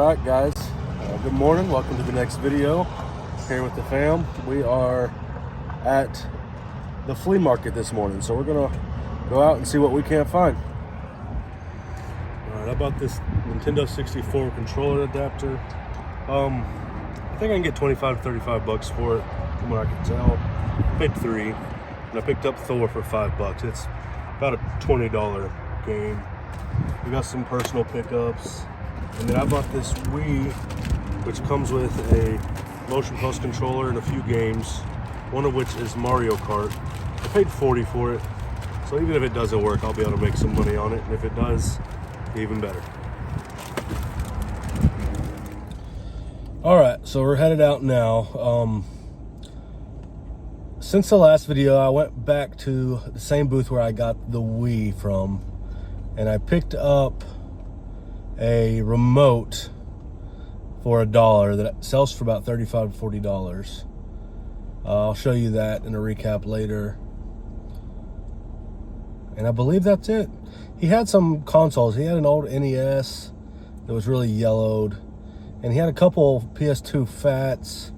Alright guys, good morning, welcome to the next video here with the fam. We are at the flea market this morning, so we're gonna go out and see what we can't find. Alright, I bought this Nintendo 64 controller adapter. I think I can get 25 to 35 bucks for it from what I can tell. I paid $3 and I picked up Thor for $5. It's about a $20 game. We got some personal pickups. And then I bought this Wii, which comes with a motion plus controller and a few games, one of which is Mario Kart. I paid $40 for it, so even if it doesn't work, I'll be able to make some money on it, and if it does, even better. Alright, so we're headed out now. Since the last video, I went back to the same booth where I got the Wii from, and I picked up a remote for $1 that sells for about $35 to $40. I'll show you that in a recap later. And I believe that's it. He had some consoles. He had an old NES that was really yellowed, and he had a couple PS2 Fats,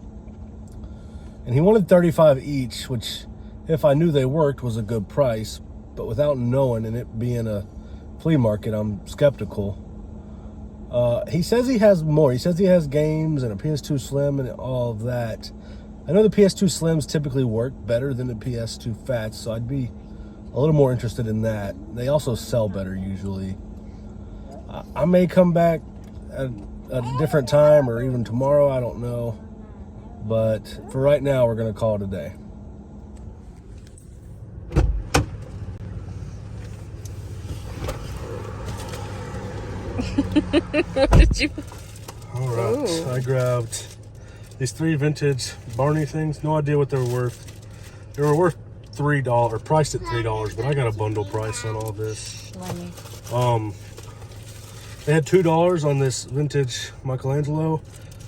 and he wanted $35 each, which, if I knew they worked, was a good price. But without knowing, and it being a flea market, I'm skeptical. He says he has more. He says he has games and a PS2 Slim and all of that. I know the PS2 Slims typically work better than the PS2 Fats, so I'd be a little more interested in that. They also sell better usually. I may come back at a different time or even tomorrow, I don't know. But for right now, we're going to call it a day. What did you? All right, I grabbed these 3 vintage Barney things. No idea what they were worth. They were worth $3, or priced at $3, but I got a bundle price on all this. They had $2 on this vintage Michelangelo.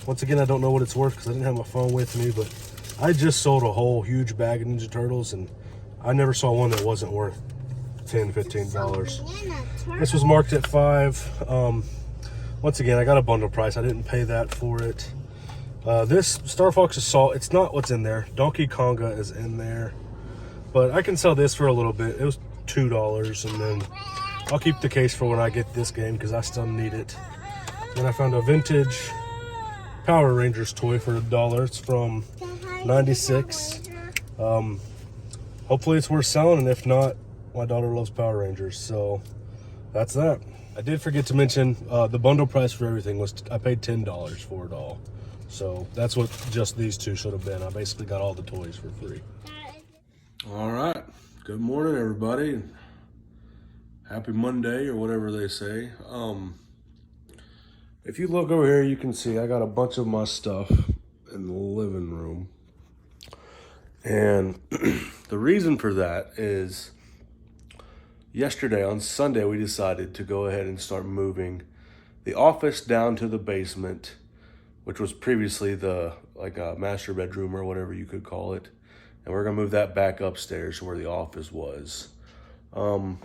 Once again, I don't know what it's worth because I didn't have my phone with me, but I just sold a whole huge bag of Ninja Turtles, and I never saw one that wasn't worth $10, $15. This was marked at $5. Once again, I got a bundle price. I didn't pay that for it. This Star Fox Assault, it's not what's in there. Donkey Konga is in there, but I can sell this for a little bit. It was $2, and then I'll keep the case for when I get this game because I still need it. Then I found a vintage Power Rangers toy for $1. It's from '96. Hopefully it's worth selling, and if not, my daughter loves Power Rangers, so that's that. I did forget to mention the bundle price for everything was, I paid $10 for it all. So that's what just these two should have been. I basically got all the toys for free. All right, good morning everybody. Happy Monday or whatever they say. If you look over here, you can see I got a bunch of my stuff in the living room. And the reason for that is yesterday on Sunday, we decided to go ahead and start moving the office down to the basement, which was previously the master bedroom or whatever you could call it. And we're gonna move that back upstairs where the office was. To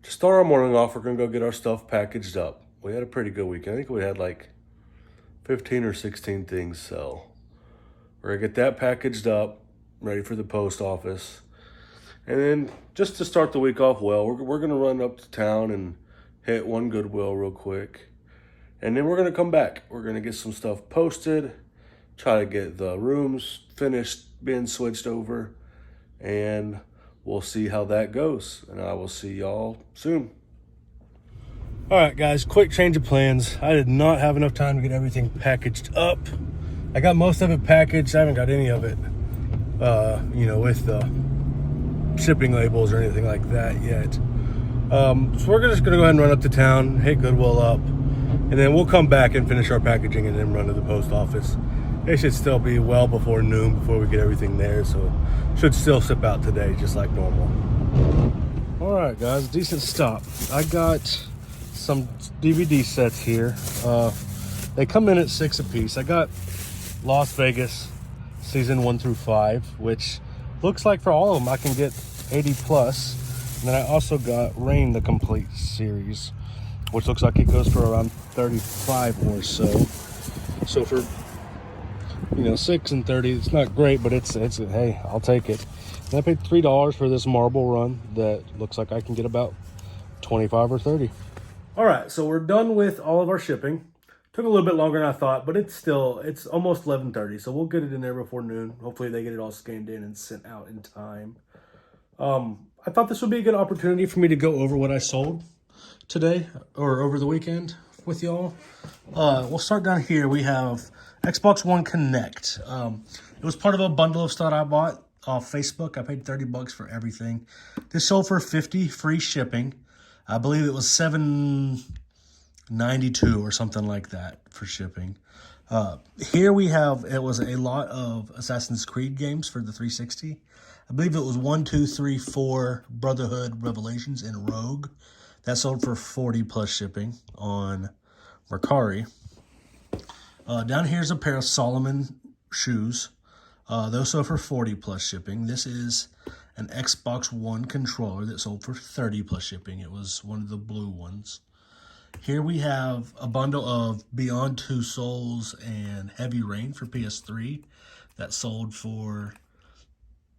start our morning off, we're gonna go get our stuff packaged up. We had a pretty good week. I think we had like 15 or 16 things sell. We're gonna get that packaged up, ready for the post office. And then just to start the week off well, we're gonna run up to town and hit one Goodwill real quick. And then we're gonna come back. We're gonna get some stuff posted, try to get the rooms finished, being switched over, and we'll see how that goes. And I will see y'all soon. All right, guys, quick change of plans. I did not have enough time to get everything packaged up. I got most of it packaged. I haven't got any of it, with the shipping labels or anything like that yet. So we're just gonna go ahead and run up to town, hit Goodwill up, and then we'll come back and finish our packaging and then run to the post office. It should still be well before noon before we get everything there, so should still ship out today just like normal. All right, guys, decent stop. I got some DVD sets here. They come in at 6 a piece. I got Las Vegas season 1 through 5, which looks like for all of them I can get 80 plus. And then I also got Rain the Complete series. which looks like it goes for around 35 or so. So for, you know, 6 and 30, it's not great, but it's hey, I'll take it. And I paid $3 for this marble run that looks like I can get about 25 or 30. All right, so we're done with all of our shipping. Took a little bit longer than I thought, but it's almost 11:30, so we'll get it in there before noon. Hopefully they get it all scanned in and sent out in time. I thought this would be a good opportunity for me to go over what I sold today or over the weekend with y'all. We'll start down here. We have Xbox One Connect. It was part of a bundle of stuff I bought off Facebook. I paid $30 for everything. This sold for $50, free shipping. I believe it was $7.92 or something like that for shipping. Here we have, it was a lot of Assassin's Creed games for the 360. I believe it was 1, 2, 3, 4 Brotherhood, Revelations, and Rogue. That sold for 40 plus shipping on Mercari. Down here's a pair of Solomon shoes. Those sold for 40 plus shipping. This is an Xbox One controller that sold for 30 plus shipping. It was one of the blue ones. Here we have a bundle of Beyond Two Souls and Heavy Rain for PS3 that sold for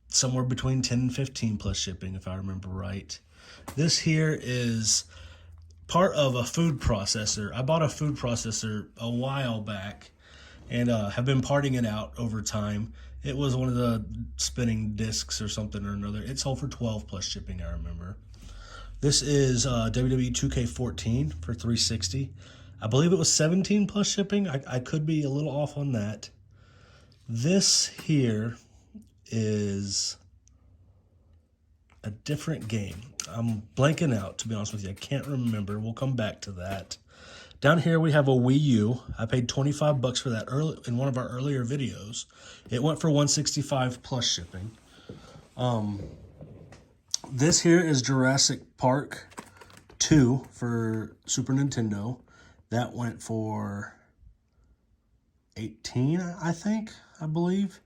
somewhere between 10 and 15 plus shipping, if I remember right. This here is part of a food processor. I bought a food processor a while back and have been parting it out over time. It was one of the spinning discs or something or another. It sold for 12 plus shipping, I remember. This is WWE 2K14 for 360. I believe it was 17 plus shipping. I could be a little off on that. This here is a different game. I'm blanking out, to be honest with you. I can't remember. We'll come back to that. Down here we have a Wii U. I paid $25 for that early in one of our earlier videos. It went for $165 plus shipping. This here is Jurassic Park 2 for Super Nintendo. That went for $18, I believe.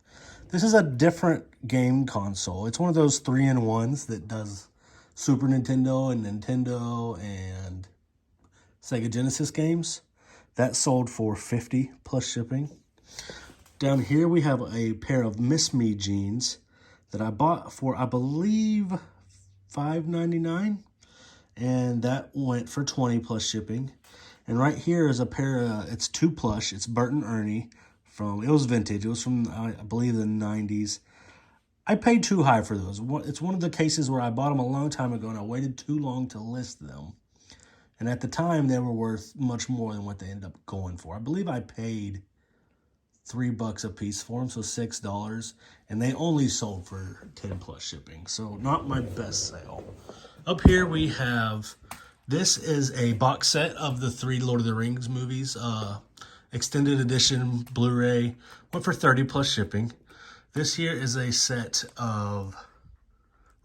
This is a different game console. It's one of those 3-in-1s that does Super Nintendo and Nintendo and Sega Genesis games. That sold for $50 plus shipping. Down here we have a pair of Miss Me jeans that I bought for, I believe, $5.99, and that went for 20 plus shipping. And right here is a pair of, it's 2 plush. It's Bert and Ernie from, it was vintage. It was from, I believe, the 90s. I paid too high for those. It's one of the cases where I bought them a long time ago and I waited too long to list them. And at the time, they were worth much more than what they ended up going for. I believe I paid $3 a piece for them, so $6, and they only sold for 10 plus shipping, so not my best sale. Up here we have, this is a box set of the 3 Lord of the Rings movies, extended edition Blu-ray, went for 30 plus shipping. This here is a set of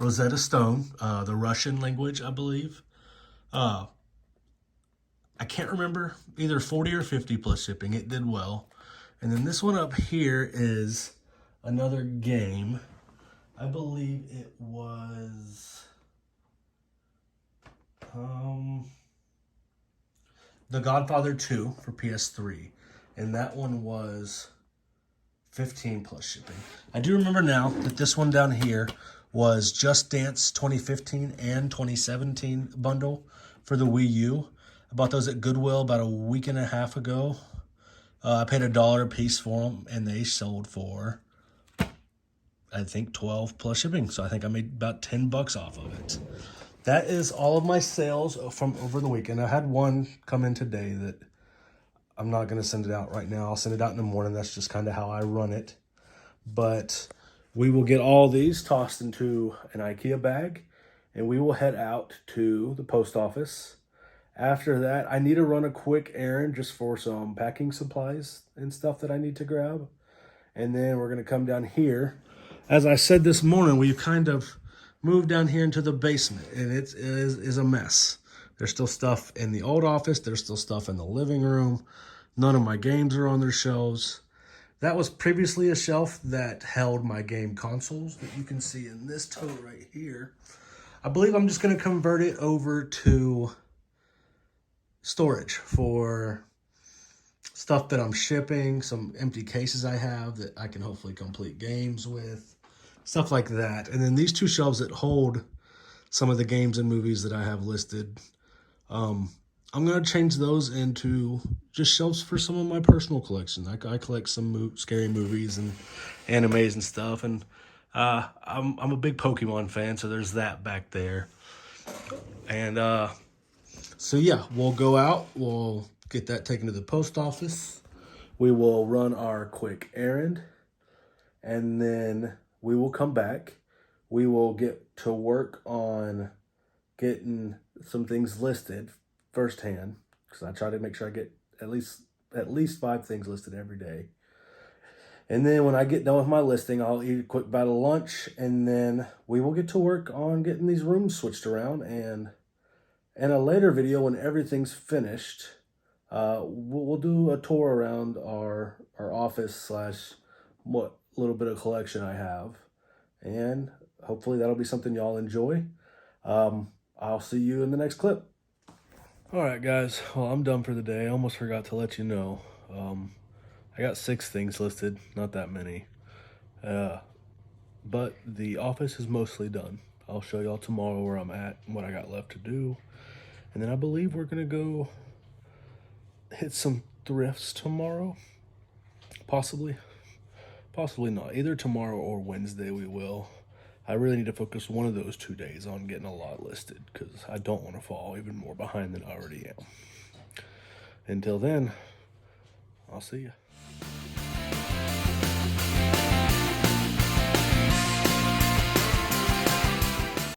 Rosetta Stone, the Russian language, I believe. I can't remember, either 40 or 50 plus shipping. It did well. And then this one up here is another game. I believe it was The Godfather 2 for PS3. And that one was 15 plus shipping. I do remember now that this one down here was Just Dance 2015 and 2017 bundle for the Wii U. I bought those at Goodwill about a week and a half ago. I paid $1 a piece for them, and they sold for, I think, 12 plus shipping. So I think I made about $10 off of it. That is all of my sales from over the weekend. I had one come in today that I'm not going to send it out right now. I'll send it out in the morning. That's just kind of how I run it. But we will get all these tossed into an IKEA bag, and we will head out to the post office. After that, I need to run a quick errand just for some packing supplies and stuff that I need to grab. And then we're going to come down here. As I said this morning, we've kind of moved down here into the basement, and it is a mess. There's still stuff in the old office. There's still stuff in the living room. None of my games are on their shelves. That was previously a shelf that held my game consoles that you can see in this tote right here. I believe I'm just going to convert it over to storage for stuff that I'm shipping, some empty cases I have that I can hopefully complete games with, stuff like that. And then these two shelves that hold some of the games and movies that I have listed. I'm going to change those into just shelves for some of my personal collection. I collect some scary movies and animes and stuff. And I'm a big Pokemon fan, so there's that back there. And so, yeah, we'll go out. We'll get that taken to the post office. We will run our quick errand. And then we will come back. We will get to work on getting some things listed firsthand, because I try to make sure I get at least 5 things listed every day. And then when I get done with my listing, I'll eat a quick bite of lunch, and then we will get to work on getting these rooms switched around. And in a later video, when everything's finished, we'll do a tour around our office slash what little bit of collection I have, and hopefully that'll be something y'all enjoy. I'll see you in the next clip. All right, guys. Well, I'm done for the day. I almost forgot to let you know. I got 6 things listed, not that many. But the office is mostly done. I'll show y'all tomorrow where I'm at and what I got left to do. And then I believe we're going to go hit some thrifts tomorrow. Possibly not. Either tomorrow or Wednesday we will. I really need to focus one of those 2 days on getting a lot listed, because I don't want to fall even more behind than I already am. Until then, I'll see you.